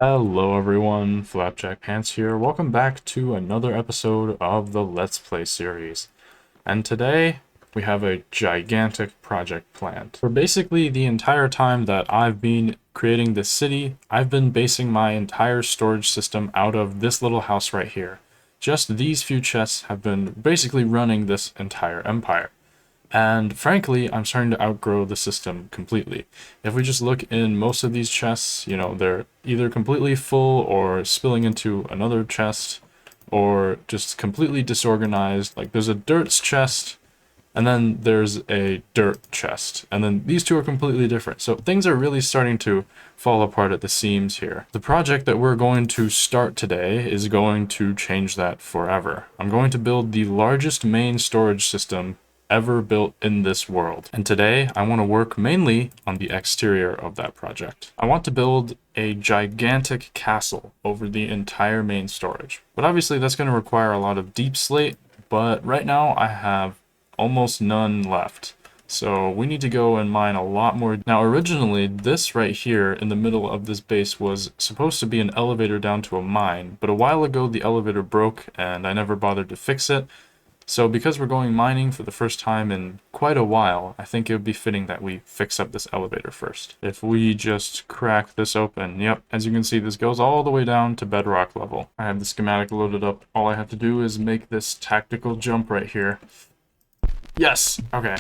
Hello everyone, Flapjack Pants here. Welcome back to another episode of the Let's Play series. And today, we have a gigantic project planned. For basically the entire time that I've been creating this city, I've been basing my entire storage system out of this little house right here. Just these few chests have been basically running this entire empire. And frankly, I'm starting to outgrow the system completely. If we just look in most of these chests, you know, they're either completely full or spilling into another chest, or just completely disorganized. Like there's a dirt chest, and then there's a dirt chest, and then these two are completely different. So things are really starting to fall apart at the seams here. The project that we're going to start today is going to change that forever. I'm going to build the largest main storage system ever built in this world. And today, I want to work mainly on the exterior of that project. I want to build a gigantic castle over the entire main storage. But obviously that's going to require a lot of deep slate, but right now I have almost none left. So we need to go and mine a lot more. Now originally, this right here in the middle of this base was supposed to be an elevator down to a mine, but a while ago the elevator broke and I never bothered to fix it. So because we're going mining for the first time in quite a while, I think it would be fitting that we fix up this elevator first. If we just crack this open, yep, as you can see, this goes all the way down to bedrock level. I have the schematic loaded up. All I have to do is make this tactical jump right here. Yes! Okay.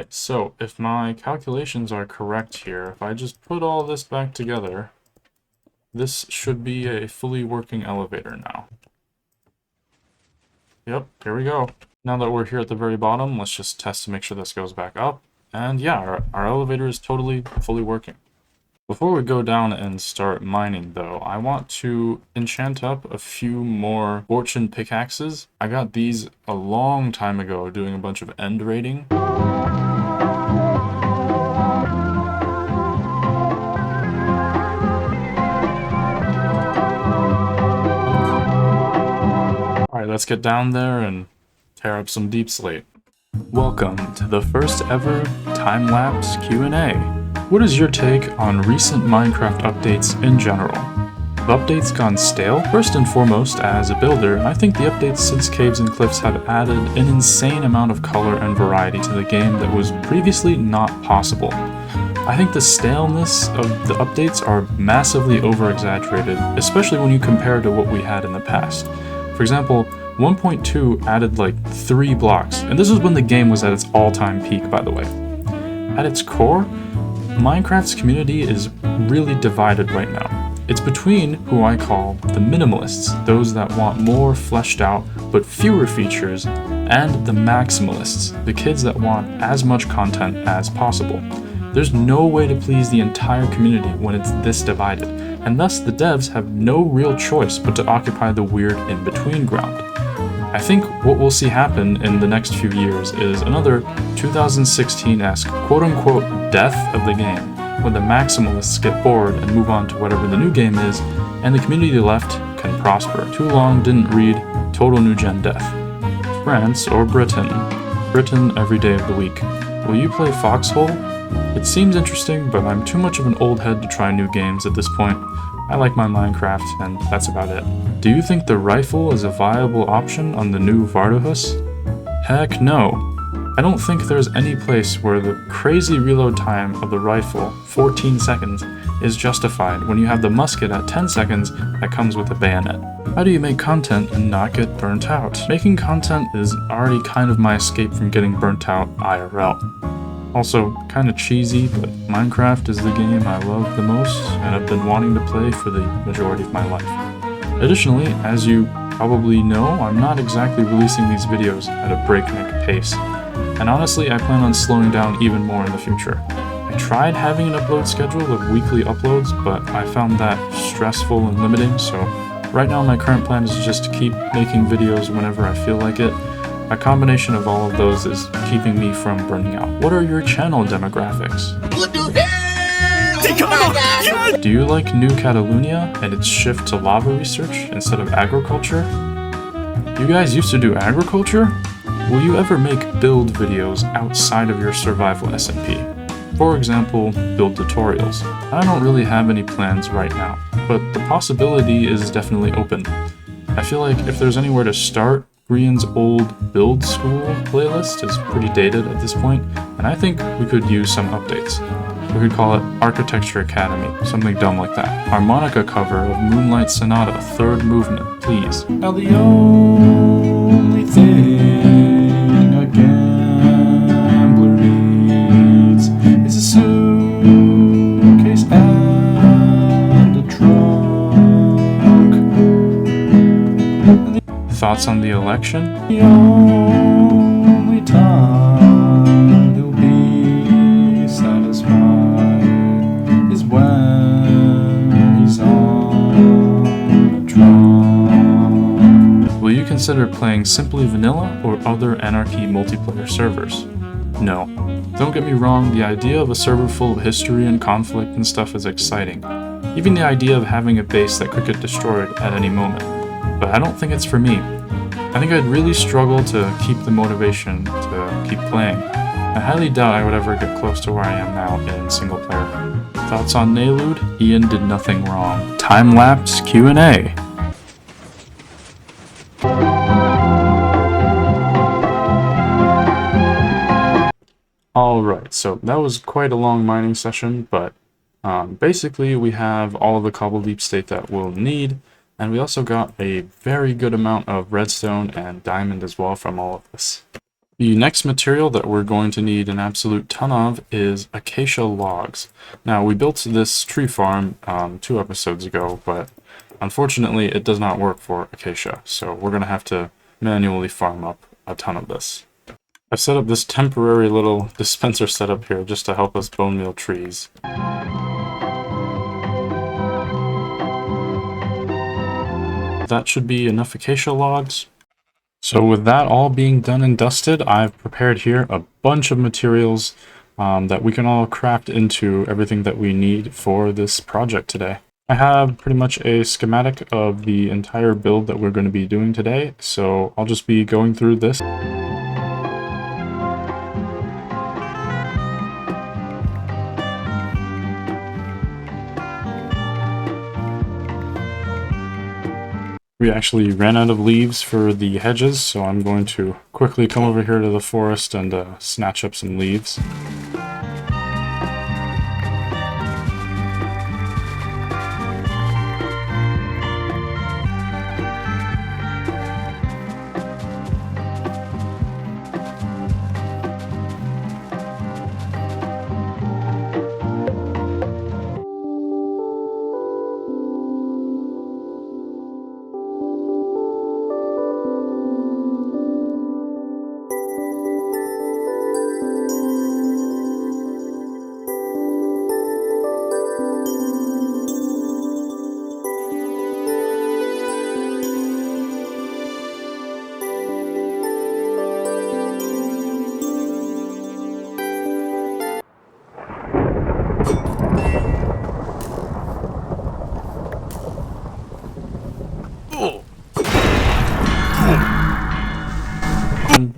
So, if my calculations are correct here, if I just put all this back together, this should be a fully working elevator now. Yep, here we go. Now that we're here at the very bottom, let's just test to make sure this goes back up. And yeah, our elevator is totally fully working. Before we go down and start mining though, I want to enchant up a few more fortune pickaxes. I got these a long time ago doing a bunch of end raiding. Alright, let's get down there and tear up some deep slate. Welcome to the first ever time-lapse Q&A. What is your take on recent Minecraft updates in general? Have updates gone stale? First and foremost, as a builder, I think the updates since Caves and Cliffs have added an insane amount of color and variety to the game that was previously not possible. I think the staleness of the updates are massively over-exaggerated, especially when you compare to what we had in the past. For example, 1.2 added like 3 blocks, and this was when the game was at its all-time peak, by the way. At its core, Minecraft's community is really divided right now. It's between who I call the minimalists, those that want more fleshed out but fewer features, and the maximalists, the kids that want as much content as possible. There's no way to please the entire community when it's this divided, and thus the devs have no real choice but to occupy the weird in-between ground. I think what we'll see happen in the next few years is another 2016-esque quote-unquote death of the game, when the maximalists get bored and move on to whatever the new game is, and the community left can prosper. Too long didn't read Total New Gen Death. France or Britain? Britain every day of the week. Will you play Foxhole? It seems interesting, but I'm too much of an old head to try new games at this point. I like my Minecraft, and that's about it. Do you think the rifle is a viable option on the new Vardahus? Heck no. I don't think there's any place where the crazy reload time of the rifle, 14 seconds, is justified when you have the musket at 10 seconds that comes with a bayonet. How do you make content and not get burnt out? Making content is already kind of my escape from getting burnt out IRL. Also, kinda cheesy, but Minecraft is the game I love the most and I've been wanting to play for the majority of my life. Additionally, as you probably know, I'm not exactly releasing these videos at a breakneck pace. And honestly, I plan on slowing down even more in the future. I tried having an upload schedule of weekly uploads, but I found that stressful and limiting, so right now my current plan is just to keep making videos whenever I feel like it. A combination of all of those is keeping me from burning out. What are your channel demographics? What the hell? Oh my God. Do you like New Catalunya and its shift to lava research instead of agriculture? You guys used to do agriculture? Will you ever make build videos outside of your survival SMP? For example, build tutorials. I don't really have any plans right now, but the possibility is definitely open. I feel like if there's anywhere to start, Grian's old build school playlist is pretty dated at this point, and I think we could use some updates. We could call it Architecture Academy, something dumb like that. Harmonica cover of Moonlight Sonata, 3rd movement, please. Now the only thing a gambler needs is a suitcase and a trunk. Thoughts on the election? The only time he'll be satisfied is when he's on a drunk. Will you consider playing Simply Vanilla or other Anarchy multiplayer servers? No. Don't get me wrong, the idea of a server full of history and conflict and stuff is exciting. Even the idea of having a base that could get destroyed at any moment. But I don't think it's for me. I think I'd really struggle to keep the motivation to keep playing. I highly doubt I would ever get close to where I am now in single player. Thoughts on Nalude? Ian did nothing wrong. Timelapse Q&A. Alright, so that was quite a long mining session, but basically we have all of the cobble deep state that we'll need. And we also got a very good amount of redstone and diamond as well from all of this. The next material that we're going to need an absolute ton of is acacia logs. Now, we built this tree farm 2 episodes ago, but unfortunately it does not work for acacia, so we're going to have to manually farm up a ton of this. I've set up this temporary little dispenser setup here just to help us bone meal trees. That should be enough acacia logs. So with that all being done and dusted, I've prepared here a bunch of materials that we can all craft into everything that we need for this project today. I have pretty much a schematic of the entire build that we're going to be doing today, so I'll just be going through this. We actually ran out of leaves for the hedges, so I'm going to quickly come over here to the forest and snatch up some leaves.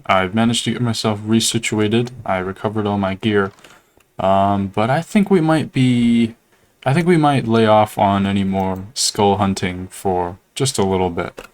I've managed to get myself resituated. I recovered all my gear. But I think we might lay off on any more skull hunting for just a little bit.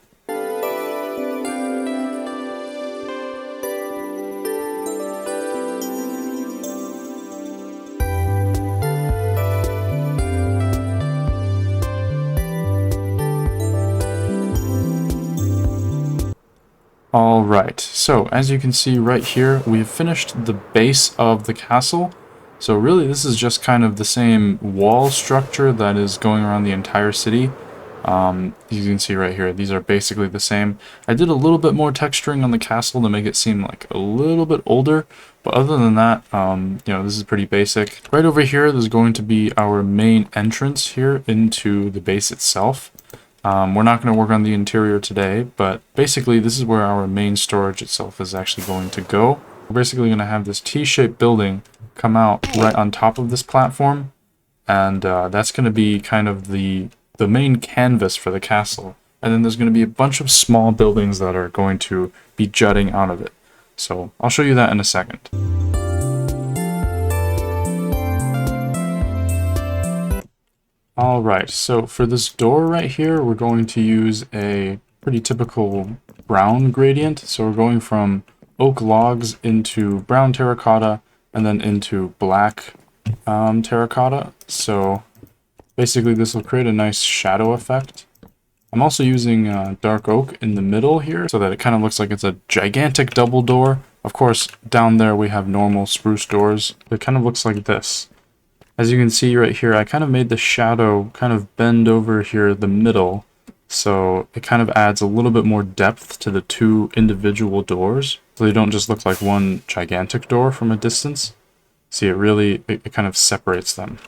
Alright, so as you can see right here, we've finished the base of the castle. So really this is just kind of the same wall structure that is going around the entire city. You can see right here, these are basically the same. I did a little bit more texturing on the castle to make it seem like a little bit older, but other than that, you know, this is pretty basic. Right over here, there's going to be our main entrance here into the base itself. We're not going to work on the interior today, but basically this is where our main storage itself is actually going to go. We're basically going to have this T-shaped building come out right on top of this platform, and that's going to be kind of the main canvas for the castle. And then there's going to be a bunch of small buildings that are going to be jutting out of it. So I'll show you that in a second. Alright, so for this door right here, we're going to use a pretty typical brown gradient. So we're going from oak logs into brown terracotta and then into black terracotta. So basically this will create a nice shadow effect. I'm also using dark oak in the middle here so that it kind of looks like it's a gigantic double door. Of course, down there we have normal spruce doors. It kind of looks like this. As you can see right here, I kind of made the shadow kind of bend over here the middle, so it kind of adds a little bit more depth to the two individual doors, so they don't just look like one gigantic door from a distance. See, it kind of separates them.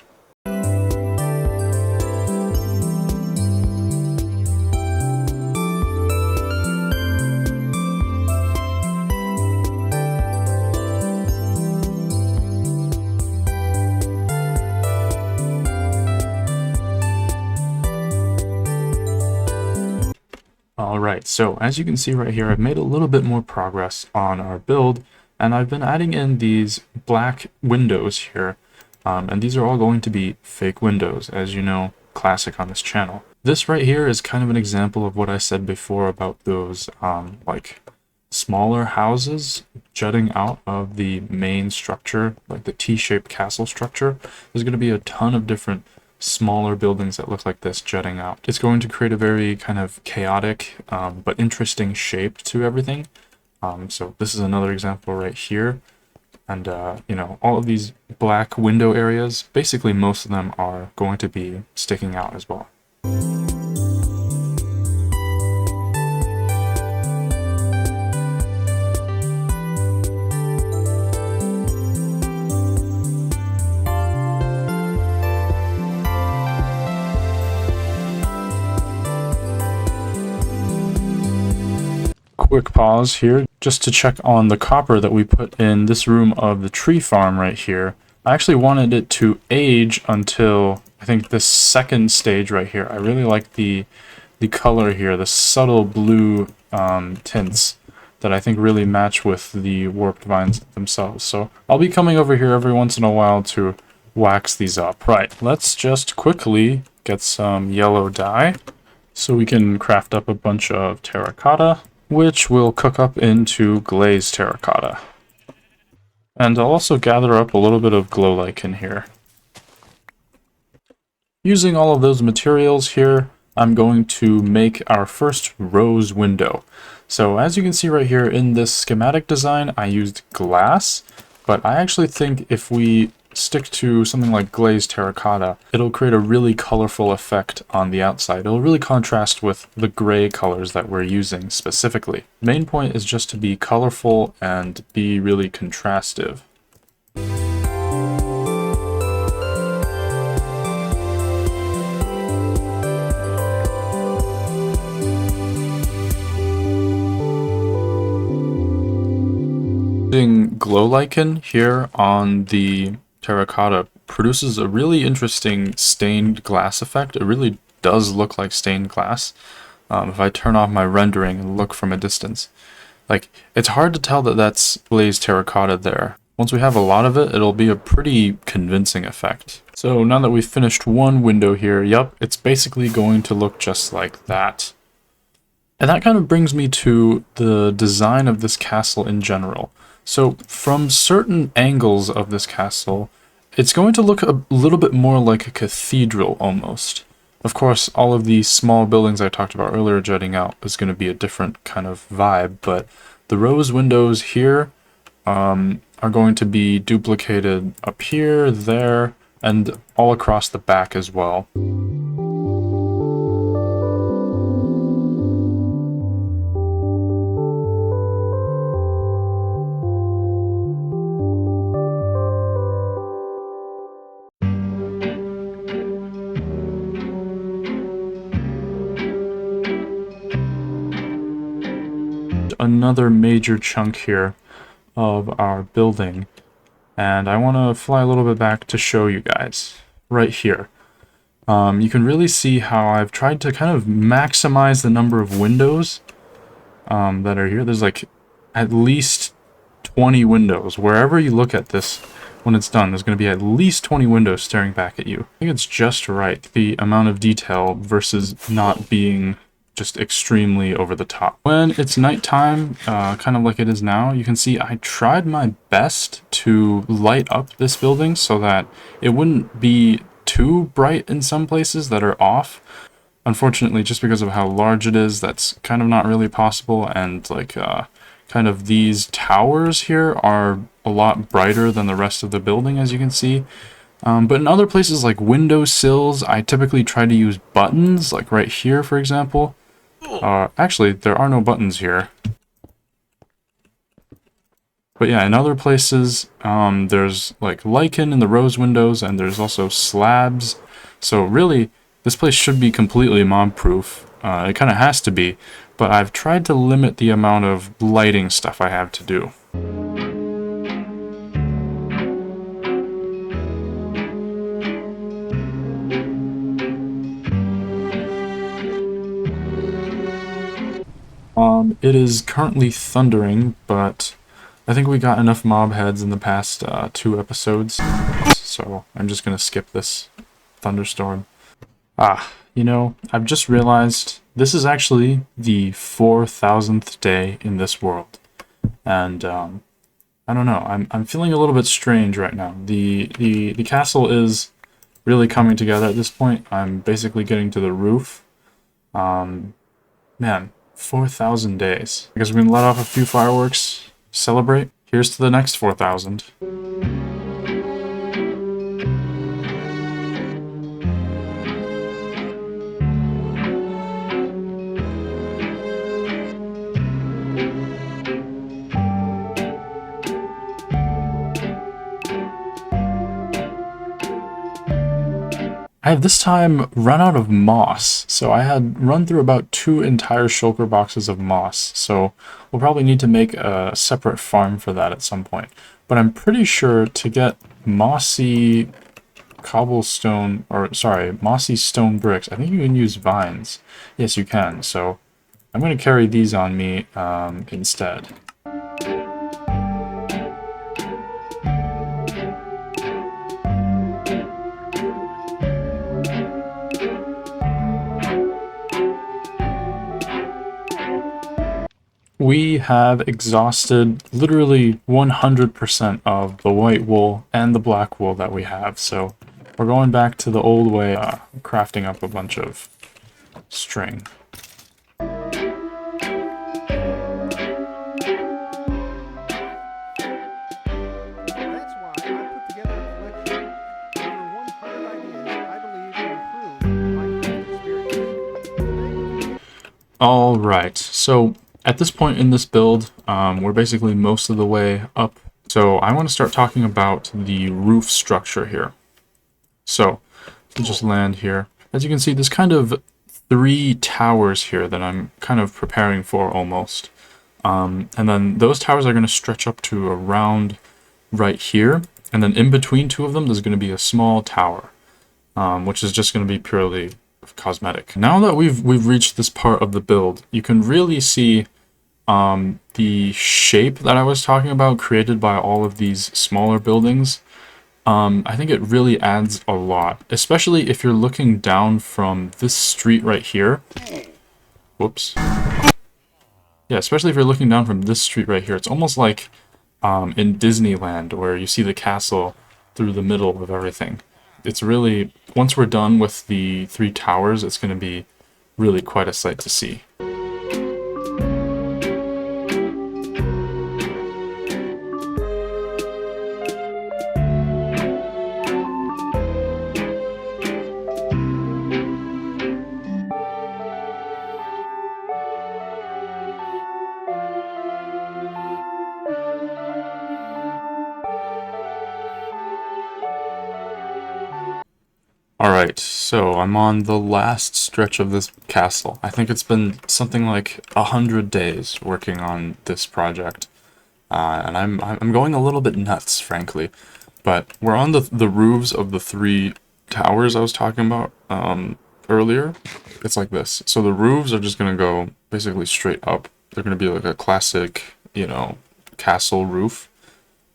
Alright, so as you can see right here, I've made a little bit more progress on our build, and I've been adding in these black windows here, and these are all going to be fake windows, as you know, classic on this channel. This right here is kind of an example of what I said before about those, like, smaller houses jutting out of the main structure, like the T-shaped castle structure. There's going to be a ton of different smaller buildings that look like this jutting out. It's going to create a very kind of chaotic but interesting shape to everything. So this is another example right here. And you know, all of these black window areas, basically most of them are going to be sticking out as well. Quick pause here just to check on the copper that we put in this room of the tree farm right here. I actually wanted it to age until I think this second stage right here. I really like the color here, the subtle blue tints that I think really match with the warped vines themselves. So I'll be coming over here every once in a while to wax these up. Right, let's just quickly get some yellow dye so we can craft up a bunch of terracotta, which will cook up into glazed terracotta. And I'll also gather up a little bit of glow lichen here. Using all of those materials here, I'm going to make our first rose window. So as you can see right here in this schematic design, I used glass, but I actually think if we stick to something like glazed terracotta, it'll create a really colorful effect on the outside. It'll really contrast with the gray colors that we're using specifically. The main point is just to be colorful and be really contrastive. Using glow lichen here on the terracotta produces a really interesting stained glass effect. It really does look like stained glass. If I turn off my rendering and look from a distance, like, it's hard to tell that that's glazed terracotta there. Once we have a lot of it, it'll be a pretty convincing effect. So now that we've finished one window here, yep, it's basically going to look just like that. And that kind of brings me to the design of this castle in general. So from certain angles of this castle, it's going to look a little bit more like a cathedral almost. Of course, all of these small buildings I talked about earlier jutting out is going to be a different kind of vibe, but the rose windows here are going to be duplicated up here, there, and all across the back as well. another major chunk here of our building, and I want to fly a little bit back to show you guys right here. You can really see how I've tried to kind of maximize the number of windows that are here. There's like at least 20 windows. Wherever you look at this when it's done, there's going to be at least 20 windows staring back at you. I think it's just right, the amount of detail versus not being just extremely over the top. When it's nighttime, kind of like it is now, you can see I tried my best to light up this building so that it wouldn't be too bright in some places that are off. Unfortunately, just because of how large it is, that's kind of not really possible, and like kind of these towers here are a lot brighter than the rest of the building, as you can see. But in other places like window sills, I typically try to use buttons, like right here, for example. Actually, there are no buttons here. But yeah, in other places, there's like lichen in the rose windows, and there's also slabs. So really, this place should be completely mob-proof. It kind of has to be, but I've tried to limit the amount of lighting stuff I have to do. It is currently thundering, but I think we got enough mob heads in the past 2 episodes, so I'm just gonna skip this thunderstorm. You know, I've just realized this is actually the 4,000th day in this world, and I don't know. I'm feeling a little bit strange right now. The castle is really coming together at this point. I'm basically getting to the roof. Man, 4,000 days. I guess we can let off a few fireworks, celebrate. Here's to the next 4,000. I have this time run out of moss, so I had run through about 2 entire shulker boxes of moss, so we'll probably need to make a separate farm for that at some point. But I'm pretty sure to get mossy cobblestone, or sorry, mossy stone bricks, I think you can use vines. Yes, you can, so I'm going to carry these on me instead. We have exhausted literally 100% of the white wool and the black wool that we have, so we're going back to the old way, crafting up a bunch of string. Alright, so at this point in this build, we're basically most of the way up. So I want to start talking about the roof structure here. So, we'll just land here. As you can see, there's kind of 3 towers here that I'm kind of preparing for almost. And then those towers are going to stretch up to around right here. And then in between 2 of them, there's going to be a small tower, which is just going to be purely cosmetic. Now that we've reached this part of the build, you can really see the shape that I was talking about created by all of these smaller buildings. I think it really adds a lot, especially if you're looking down from this street right here. Whoops. Yeah, especially if you're looking down from this street right here. It's almost like in Disneyland, where you see the castle through the middle of everything. It's really, once we're done with the 3 towers, it's going to be really quite a sight to see. Alright, So I'm on the last stretch of this castle. I think it's been something like 100 days working on this project, and I'm going a little bit nuts, frankly. But we're on the roofs of the 3 towers I was talking about earlier. It's like this. So the roofs are just gonna go basically straight up. They're gonna be like a classic, castle roof.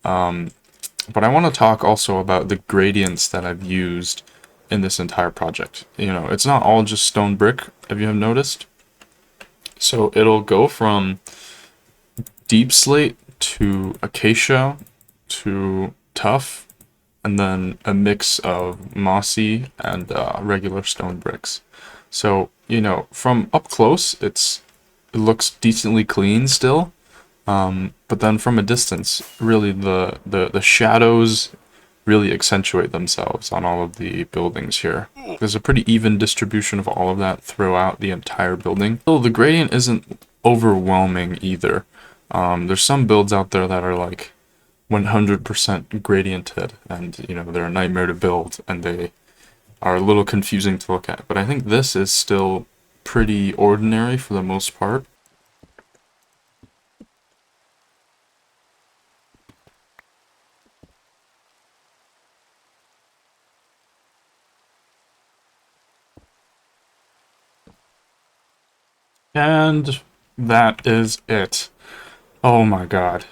But I want to talk also about the gradients that I've used in this entire project. It's not all just stone brick, if you have noticed. So it'll go from deep slate to acacia to tough, and then a mix of mossy and regular stone bricks. So, from up close, it looks decently clean still. But then from a distance, really the shadows really accentuate themselves on all of the buildings here. There's a pretty even distribution of all of that throughout the entire building. Though the gradient isn't overwhelming either. There's some builds out there that are like 100% gradiented, and they're a nightmare to build, and they are a little confusing to look at. But I think this is still pretty ordinary for the most part. And that is it. Oh my god.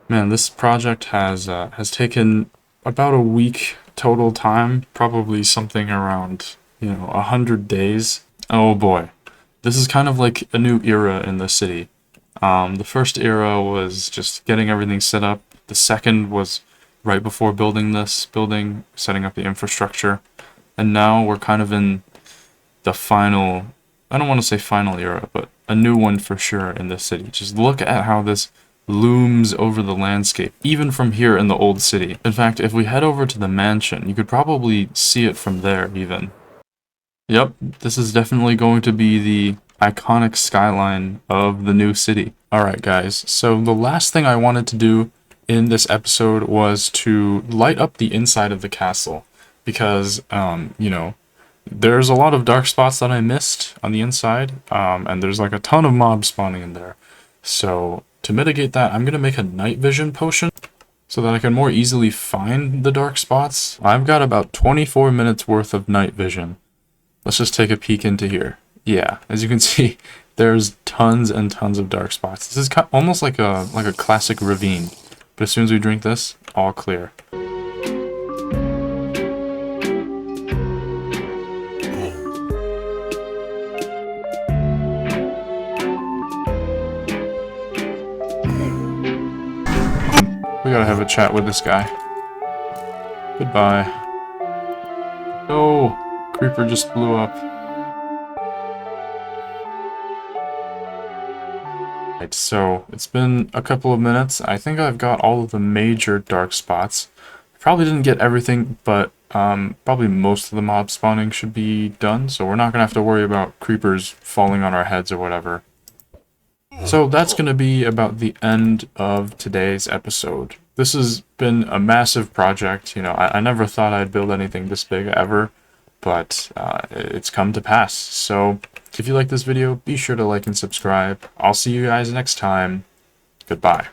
Man, this project has taken about a week total time, probably something around, 100 days. Oh boy. This is kind of like a new era in the city. The first era was just getting everything set up. The second was right before building this building, setting up the infrastructure. And now we're kind of in the final, I don't want to say final era, but a new one for sure in the city. Just look at how this looms over the landscape, even from here in the old city. In fact, if we head over to the mansion, you could probably see it from there even. Yep, this is definitely going to be the iconic skyline of the new city. Alright guys, so the last thing I wanted to do in this episode was to light up the inside of the castle, because, there's a lot of dark spots that I missed on the inside, and there's like a ton of mobs spawning in there. So to mitigate that, I'm going to make a night vision potion so that I can more easily find the dark spots. I've got about 24 minutes worth of night vision. Let's just take a peek into here. Yeah, as you can see, there's tons and tons of dark spots. This is almost like a classic ravine. But as soon as we drink this, all clear. We gotta have a chat with this guy. Goodbye. Oh, creeper just blew up. Right, so it's been a couple of minutes. I think I've got all of the major dark spots. Probably didn't get everything, but probably most of the mob spawning should be done, so we're not gonna have to worry about creepers falling on our heads or whatever. So that's going to be about the end of today's episode. This has been a massive project. I never thought I'd build anything this big ever, but it's come to pass. So if you like this video, be sure to like and subscribe. I'll see you guys next time. Goodbye.